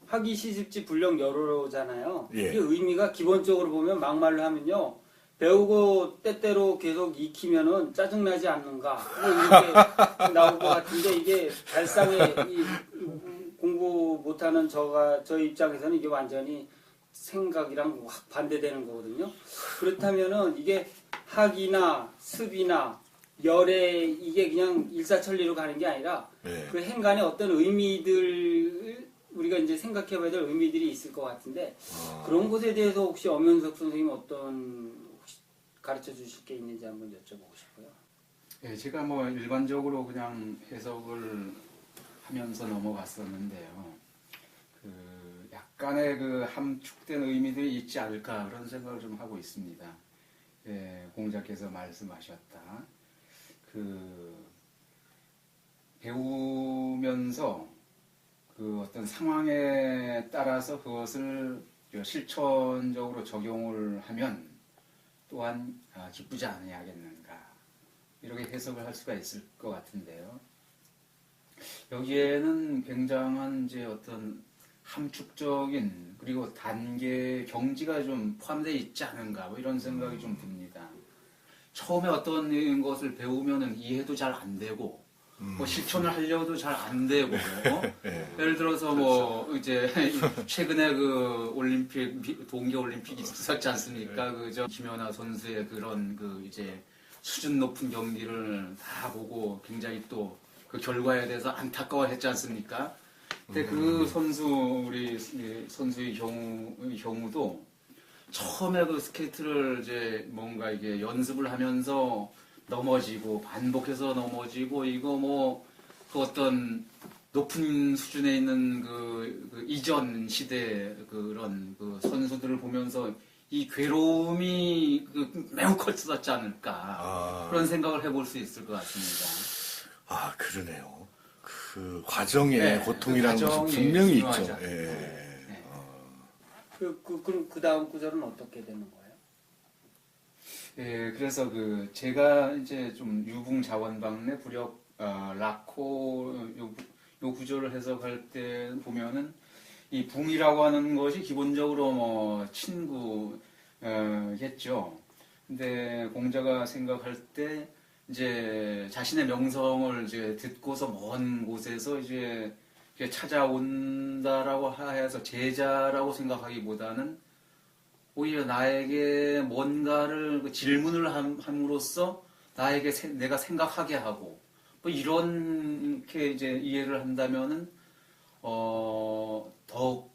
하기 시습지 불령 여로잖아요. 예. 이게 의미가 기본적으로 보면 막말로 하면요. 배우고 때때로 계속 익히면은 짜증나지 않는가. 뭐 이렇게 나올 것 같은데 이게 발상에 이 공부 못하는 저 입장에서는 이게 완전히 생각이랑 확 반대되는 거거든요. 그렇다면은 이게 학이나 습이나 열에 이게 그냥 일사천리로 가는 게 아니라 예. 그 행간에 어떤 의미들 우리가 이제 생각해봐야 될 의미들이 있을 것 같은데 그런 것에 대해서 혹시 엄현석 선생님 어떤 혹시 가르쳐 주실 게 있는지 한번 여쭤보고 싶어요. 예, 제가 뭐 일반적으로 그냥 해석을 하면서 넘어갔었는데요. 그 약간의 그 함축된 의미들이 있지 않을까 그런 생각을 좀 하고 있습니다. 예, 공자께서 말씀하셨다. 그 배우면서 그 어떤 상황에 따라서 그것을 실천적으로 적용을 하면 또한 기쁘지 않아야겠는가 이렇게 해석을 할 수가 있을 것 같은데요. 여기에는 굉장한 이제 어떤 함축적인 그리고 단계 경지가 좀 포함되어 있지 않은가 뭐 이런 생각이 좀 듭니다. 처음에 어떤 것을 배우면은 이해도 잘 안 되고 뭐 실천을 하려도 잘 안 되고 예를 들어서 뭐 이제 최근에 그 올림픽 동계 올림픽이 있었지 않습니까? 그저 김연아 선수의 그런 그 이제 수준 높은 경기를 다 보고 굉장히 또 그 결과에 대해서 안타까워했지 않습니까? 근데 그 선수 우리 선수의 경우도 처음에 그 스케이트를 이제 뭔가 이게 연습을 하면서 넘어지고 반복해서 넘어지고 이거 뭐 그 어떤 높은 수준에 있는 그 이전 시대 그런 그 선수들을 보면서 이 괴로움이 매우 컸었지 않을까 그런 생각을 해볼 수 있을 것 같습니다. 아 그러네요. 그 과정의 네, 고통이라는 그 것은 과정이 분명히 중요하죠. 있죠. 예. 네. 그럼 그 다음 구절은 어떻게 되는 거예요? 예, 그래서 그 제가 이제 좀 유붕자원방내 부력 라코 요 구조를 해석할 때 보면은 이 붕이라고 하는 것이 기본적으로 뭐 친구겠죠. 근데 공자가 생각할 때 이제 자신의 명성을 이제 듣고서 먼 곳에서 이제 찾아온다라고 해서 제자라고 생각하기보다는 오히려 나에게 뭔가를 질문을 함으로써 나에게 내가 생각하게 하고 뭐 이렇게 이제 이해를 한다면은 더욱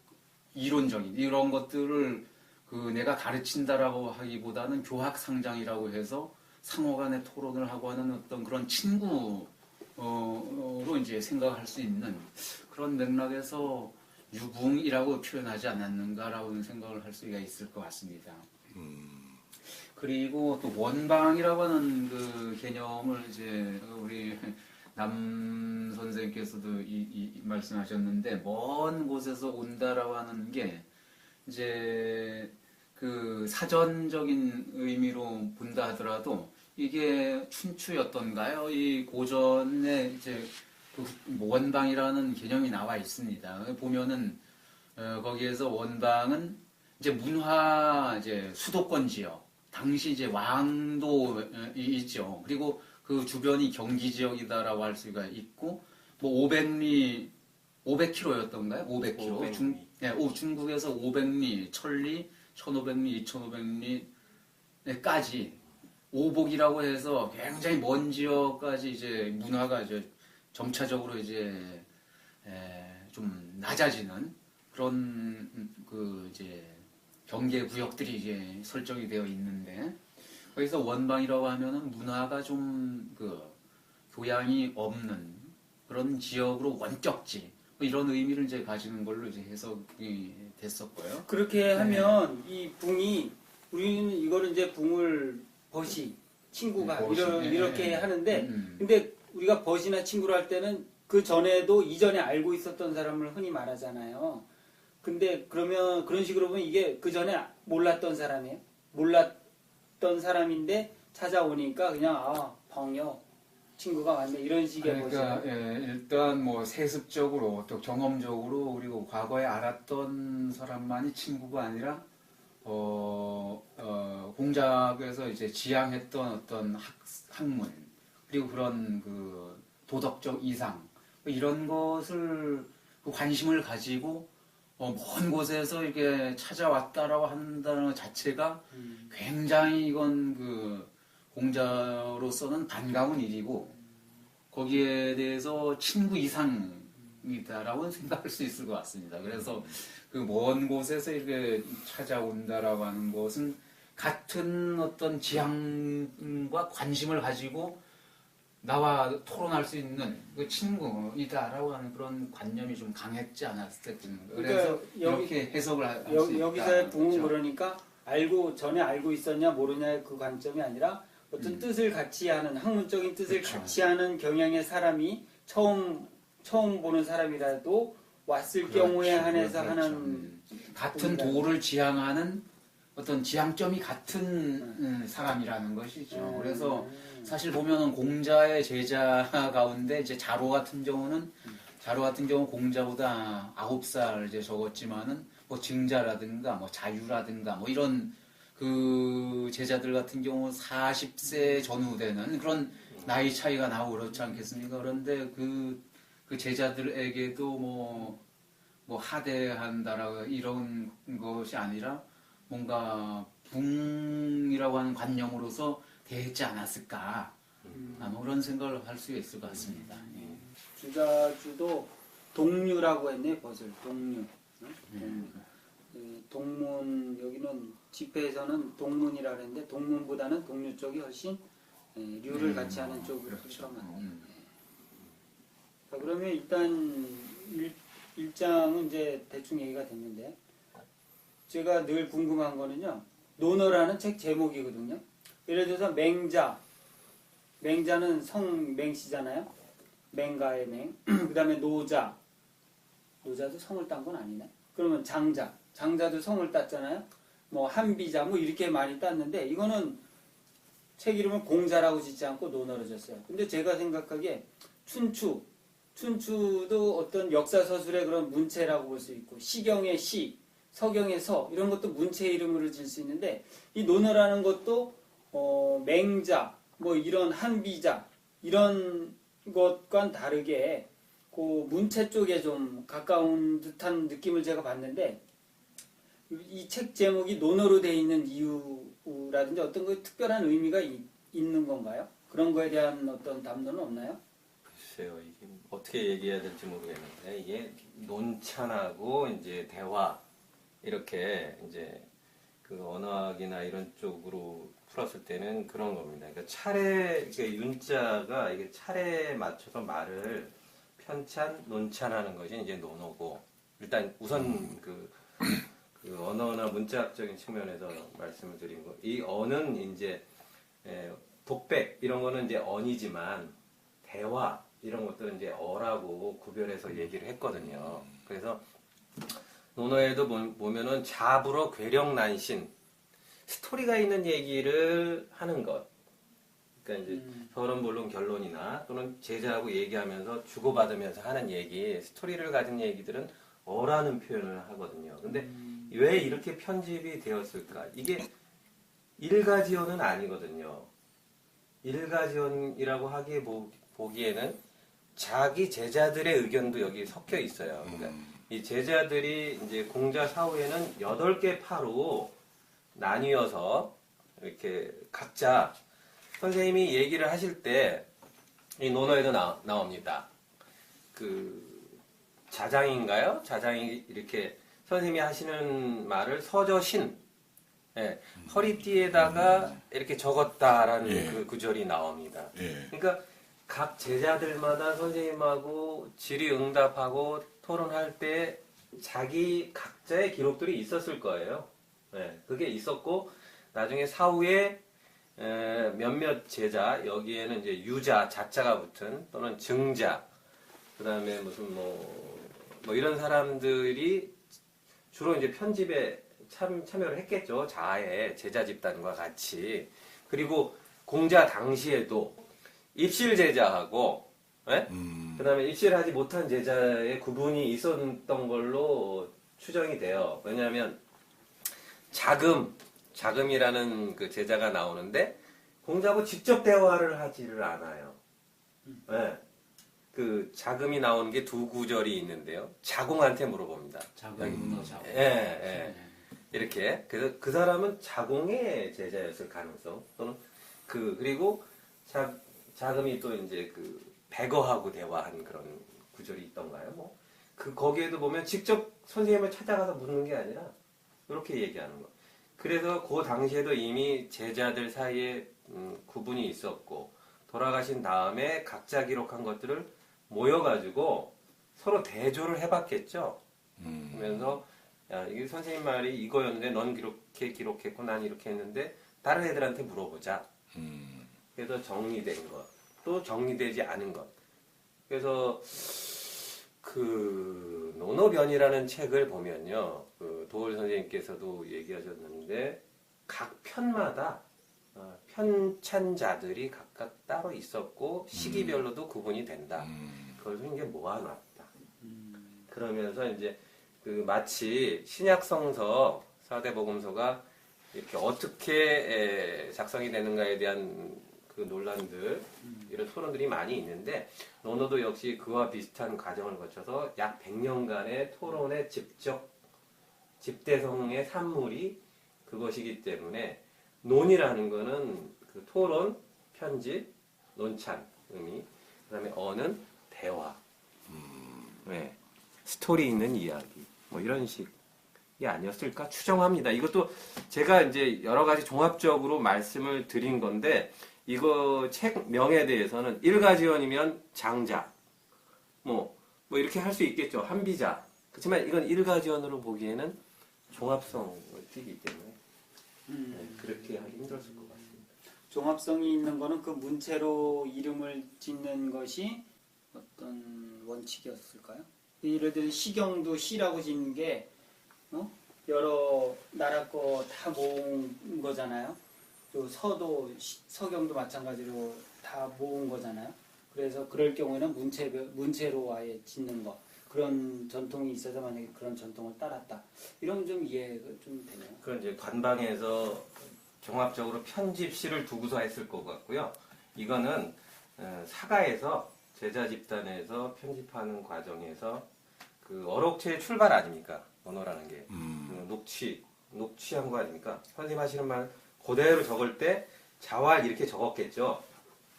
이론적인 이런 것들을 그 내가 가르친다라고 하기보다는 교학상장이라고 해서 상호간의 토론을 하고 하는 어떤 그런 친구로 이제 생각할 수 있는 그런 맥락에서 유붕이라고 표현하지 않았는가라고 생각을 할 수가 있을 것 같습니다. 그리고 또 원방이라고 하는 그 개념을 이제 우리 남 선생님께서도 이 말씀하셨는데 먼 곳에서 온다라고 하는 게 이제 그 사전적인 의미로 본다 하더라도 이게 춘추였던가요? 이 고전에 이제 그 원방이라는 개념이 나와 있습니다. 보면은 거기에서 원방은 이제 문화 이제 수도권 지역, 당시 이제 왕도 있죠. 그리고 그 주변이 경기 지역이다라고 할 수가 있고 뭐 500km였던가요? 500km. 중국에서 500리, 1000리, 1500리, 2500리까지 오복이라고 해서 굉장히 먼 지역까지 이제 문화가 이제 점차적으로 이제 좀 낮아지는 그런 그 이제 경계 구역들이 이제 설정이 되어 있는데 거기서 원방이라고 하면은 문화가 좀 그 교양이 없는 그런 지역으로 원격지 뭐 이런 의미를 이제 가지는 걸로 이제 해석이 됐었고요. 그렇게 하면 이 붕이 우리는 이거를 이제 붕을 벗이 친구가 이렇게 하는데 근데 우리가 벗이나 친구로 할 때는 그 전에도 이전에 알고 있었던 사람을 흔히 말하잖아요. 근데 그러면 그런 식으로 보면 이게 그 전에 몰랐던 사람이에요. 몰랐던 사람인데 찾아오니까 그냥 방역 친구가 많네 이런 식의 그러니까 보시죠. 예, 일단 뭐 세습적으로 또 경험적으로 그리고 과거에 알았던 사람만이 친구가 아니라 공작에서 이제 지향했던 어떤 학문 그리고 그런 그 도덕적 이상 뭐 이런 것을 그 관심을 가지고 먼 곳에서 이렇게 찾아왔다라고 한다는 것 자체가 굉장히 이건 그 공자로서는 반가운 일이고 거기에 대해서 친구 이상이다라고 생각할 수 있을 것 같습니다. 그래서 그 먼 곳에서 이렇게 찾아온다라고 하는 것은 같은 어떤 지향과 관심을 가지고 나와 토론할 수 있는 그 친구이다라고 하는 그런 관념이 좀 강했지 않았을 텐가. 그래서 그러니까 이렇게 해석을 할 수 있다. 여기서의 붕은 그러니까 전에 알고 있었냐 모르냐의 그 관점이 아니라 어떤 뜻을 같이 하는 학문적인 뜻을 그렇죠. 같이 하는 경향의 사람이 처음 보는 사람이라도 왔을 그렇죠. 경우에 한해서 그렇죠. 하는 같은 도를 지향하는 어떤 지향점이 같은 사람이라는 것이죠. 그래서 사실 보면은 공자의 제자 가운데 이제 자로 같은 경우 공자보다 9살 이제 적었지만은 뭐 증자라든가 뭐 자유라든가 뭐 이런 그 제자들 같은 경우 40세 전후 되는 그런 나이 차이가 나고 그렇지 않겠습니까? 그런데 그 제자들에게도 뭐 하대한다라고 이런 것이 아니라 뭔가 붕이라고 하는 관념으로서 대했지 않았을까. 뭐 그런 생각을 할 수 있을 것 같습니다. 예. 주자주도 동류라고 했네 벗을 동류. 동류. 동문 여기는 집회에서는 동문이라 그랬는데 동문보다는 동류 쪽이 훨씬 류를 같이 하는 쪽으로 그렇죠. 자, 그러면 일단 1장은 이제 대충 얘기가 됐는데 제가 늘 궁금한 거는요. 논어라는 책 제목이거든요. 예를 들어서 맹자는 성맹씨잖아요. 맹가의 맹. 그 다음에 노자도 성을 딴 건 아니네. 그러면 장자도 성을 땄잖아요. 뭐 한비자 뭐 이렇게 많이 땄는데 이거는 책 이름을 공자라고 짓지 않고 논어로 졌어요. 근데 제가 생각하기에 춘추도 어떤 역사서술의 그런 문체라고 볼 수 있고 시경의 시, 서경의 서 이런 것도 문체 이름으로 질 수 있는데 이 논어라는 것도 맹자 뭐 이런 한비자 이런 것과는 다르게 그 문체 쪽에 좀 가까운 듯한 느낌을 제가 받는데 이 책 제목이 논어로 되어 있는 이유라든지 어떤 그 특별한 의미가 있는 건가요? 그런 거에 대한 어떤 담론은 없나요? 글쎄요, 이게 어떻게 얘기해야 될지 모르겠는데, 이게 논찬하고 이제 대화, 이렇게 이제 그 언어학이나 이런 쪽으로 풀었을 때는 그런 겁니다. 그러니까 이게 윤자가 이게 차례에 맞춰서 말을 편찬, 논찬하는 것이 이제 논어고, 일단 우선 그 언어나 문자학적인 측면에서 말씀을 드린 거, 이 어는 이제 독백 이런 거는 이제 언이지만 대화 이런 것들은 이제 어라고 구별해서 얘기를 했거든요. 그래서 논어에도 보면은 잡으로 괴력난신 스토리가 있는 얘기를 하는 것. 그러니까 이제 서론 본론 결론이나 또는 제자하고 얘기하면서 주고받으면서 하는 얘기, 스토리를 가진 얘기들은 어라는 표현을 하거든요. 근데 왜 이렇게 편집이 되었을까? 이게 일가지언은 아니거든요. 일가지언이라고 보기에는 자기 제자들의 의견도 여기 섞여 있어요. 그러니까 이 제자들이 이제 공자 사후에는 8개 파로 나뉘어서 이렇게 각자 선생님이 얘기를 하실 때 이 논어에도 나옵니다. 그 자장인가요? 자장이 이렇게 선생님이 하시는 말을 서저신, 허리띠에다가 이렇게 적었다라는 그 구절이 나옵니다. 그러니까 각 제자들마다 선생님하고 질의응답하고 토론할 때 자기 각자의 기록들이 있었을 거예요. 그게 있었고 나중에 사후에 몇몇 제자 여기에는 이제 유자 자자가 붙은 또는 증자 그다음에 무슨 뭐 이런 사람들이 주로 이제 편집에 참여를 했겠죠. 자아의 제자 집단과 같이. 그리고 공자 당시에도 입실 제자하고 예? 음. 그다음에 입실하지 못한 제자의 구분이 있었던 걸로 추정이 돼요. 왜냐하면 자금이라는 그 제자가 나오는데 공자하고 직접 대화를 하지를 않아요. 예. 그 자금이 나오는 게 두 구절이 있는데요. 자공한테 물어봅니다. 자궁 문어 자궁. 예. 이렇게 그래서 그 사람은 자공의 제자였을 가능성 또는 그리고 자금이 또 이제 그 백어하고 대화한 그런 구절이 있던가요? 뭐 거기에도 보면 직접 선생님을 찾아가서 묻는 게 아니라 이렇게 얘기하는 거. 그래서 그 당시에도 이미 제자들 사이에 구분이 있었고 돌아가신 다음에 각자 기록한 것들을 모여가지고 서로 대조를 해봤겠죠. 그러면서 야, 이게 선생님 말이 이거였는데 넌 이렇게 기록했고 난 이렇게 했는데 다른 애들한테 물어보자. 그래서 정리된 것, 또 정리되지 않은 것. 그래서 그 논어변이라는 책을 보면요, 그 도올 선생님께서도 얘기하셨는데 각 편마다 편찬자들이 각각 따로 있었고 시기별로도 구분이 된다. 그걸 이제 모아놨다. 그러면서 이제 그 마치 신약성서 사대복음서가 이렇게 어떻게 작성이 되는가에 대한 그 논란들 이런 토론들이 많이 있는데 논어도 역시 그와 비슷한 과정을 거쳐서 약 100년간의 토론의 집대성의 산물이 그것이기 때문에 논이라는 거는 그 토론, 편집, 논찬 의미, 그다음에 어는 대화, 네. 스토리 있는 이야기, 뭐 이런 식이 아니었을까 추정합니다. 이것도 제가 이제 여러 가지 종합적으로 말씀을 드린 건데 이거 책명에 대해서는 일가지언이면 장자, 뭐 이렇게 할 수 있겠죠. 한비자. 그렇지만 이건 일가지언으로 보기에는 종합성을 띠기 때문에 네, 그렇게 하기 힘들었을 것 같습니다. 종합성이 있는 거는 그 문체로 이름을 짓는 것이 어떤 원칙이었을까요? 예를 들어 시경도 시라고 짓는 게 여러 나라 거 다 모은 거잖아요. 또 서경도 마찬가지로 다 모은 거잖아요. 그래서 그럴 경우에는 문체로 아예 짓는 거. 그런 전통이 있어서 만약에 그런 전통을 따랐다. 이런 좀 이해가 좀 되네요. 그건 이제 관방에서 종합적으로 편집실을 두고서 했을 것 같고요. 이거는 사가에서 제자 집단에서 편집하는 과정에서 그 어록체의 출발 아닙니까? 언어라는 게 녹취한 거 아닙니까? 선생님 하시는 말 그대로 적을 때 자활 이렇게 적었겠죠.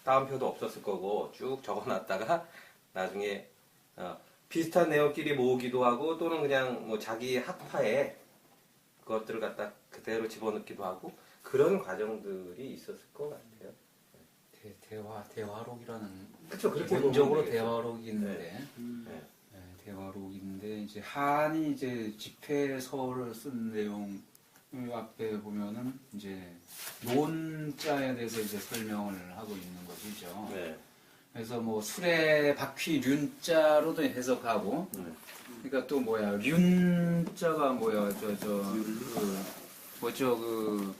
따옴표도 없었을 거고 쭉 적어놨다가 나중에 비슷한 내용끼리 모으기도 하고 또는 그냥 뭐 자기 학파에 그것들을 갖다 그대로 집어넣기도 하고 그런 과정들이 있었을 것 같아요. 대화록이라는 그쵸, 그렇게 기본적으로 보면 되겠죠. 대화록인데 대화록인데 이제 한이 이제 집회서를 쓴 내용 앞에 보면은 이제 논자에 대해서 이제 설명을 하고 있는 것이죠. 네. 그래서 뭐 수레 바퀴 륜자로도 해석하고 그러니까 또 뭐야 륜자가 뭐야 그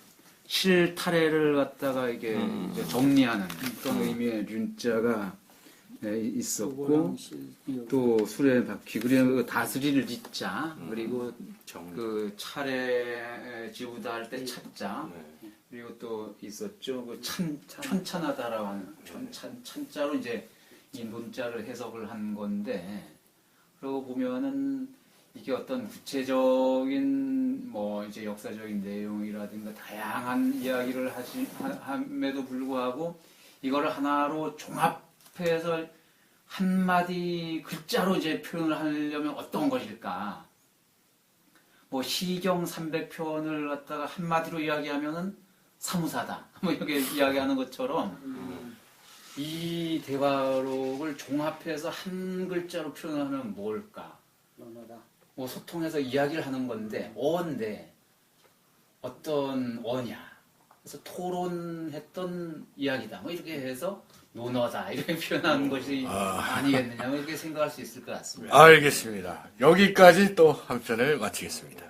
실타래를 갖다가 이게 이제 정리하는 그런 의미의 륜자가 있었고 또 수레 바퀴 그리고 다스리를 짓자 그리고 그 차례 지우다 할 때 찾자 그리고 또 있었죠 그 천찬하다라고 하는 찬자로 이제 이 논자를 해석을 한 건데 그러고 보면은 이게 어떤 구체적인 뭐 이제 역사적인 내용이라든가 다양한 이야기를 함에도 불구하고 이거를 하나로 종합해서 한마디 글자로 이제 표현을 하려면 어떤 것일까? 뭐 시경 300편을 갖다가 한마디로 이야기하면은 사무사다. 뭐 이렇게 이야기하는 것처럼 이 대화록을 종합해서 한 글자로 표현하면 뭘까? 논어다. 뭐 소통해서 이야기를 하는 건데 어인데 어떤 어냐? 그래서 토론했던 이야기다. 뭐 이렇게 해서 논어다 이렇게 표현하는 것이 아니겠느냐 이렇게 생각할 수 있을 것 같습니다. 알겠습니다. 여기까지 또 한 편을 마치겠습니다.